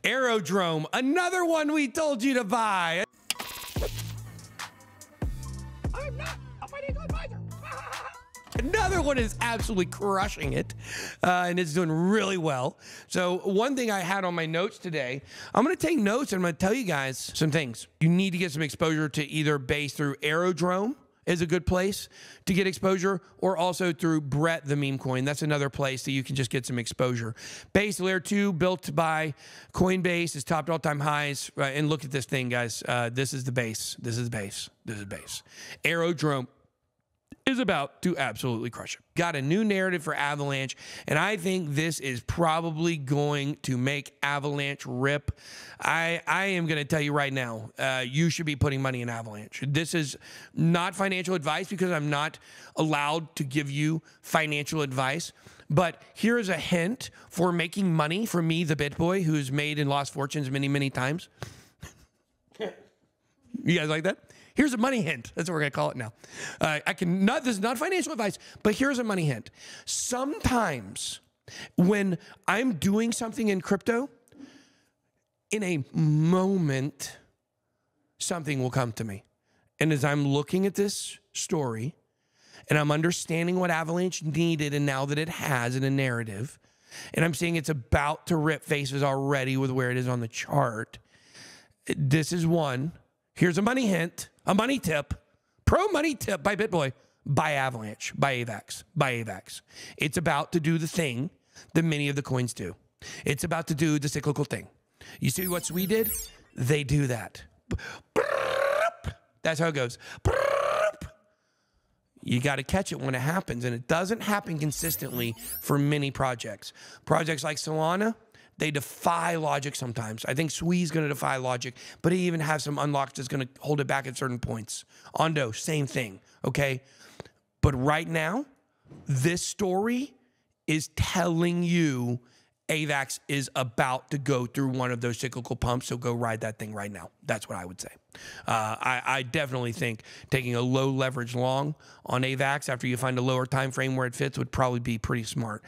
AERODROME, another one we told you to buy. I'm not a financial advisor. Another one is absolutely crushing it, and it's doing really well. So one thing I had on my notes today, I'm going to take notes and I'm going to tell you guys some things. You need to get some exposure to either base through AERODROME is a good place to get exposure, or also through Brett, the meme coin. That's another place that you can just get some exposure. Base layer 2 built by Coinbase is topped all-time highs. And look at this thing, guys. This is the base. This is base. This is base. AERODROME is about to absolutely crush it. Got a new narrative for Avalanche, and I think this is probably going to make Avalanche rip. I am going to tell you right now, you should be putting money in Avalanche. This is not financial advice because I'm not allowed to give you financial advice, but here is a hint for making money for me, the bit boy, who's made and lost fortunes many, many times. You guys like that? Here's a money hint. That's what we're going to call it now. This is not financial advice, but here's a money hint. Sometimes when I'm doing something in crypto, in a moment, something will come to me. And as I'm looking at this story and I'm understanding what Avalanche needed and now that it has in a narrative, and I'm seeing it's about to rip faces already with where it is on the chart, this is one. Here's a money hint, a money tip, pro money tip by BitBoy, buy Avalanche, buy AVAX, buy AVAX. It's about to do the thing that many of the coins do. It's about to do the cyclical thing. You see what we did? They do that. That's how it goes. You got to catch it when it happens, and it doesn't happen consistently for many projects. Projects like Solana, they defy logic sometimes. I think Swee's going to defy logic, but he even has some unlocks that's going to hold it back at certain points. Ondo, same thing, okay? But right now, this story is telling you AVAX is about to go through one of those cyclical pumps, so go ride that thing right now. That's what I would say. I definitely think taking a low leverage long on AVAX after you find a lower time frame where it fits would probably be pretty smart.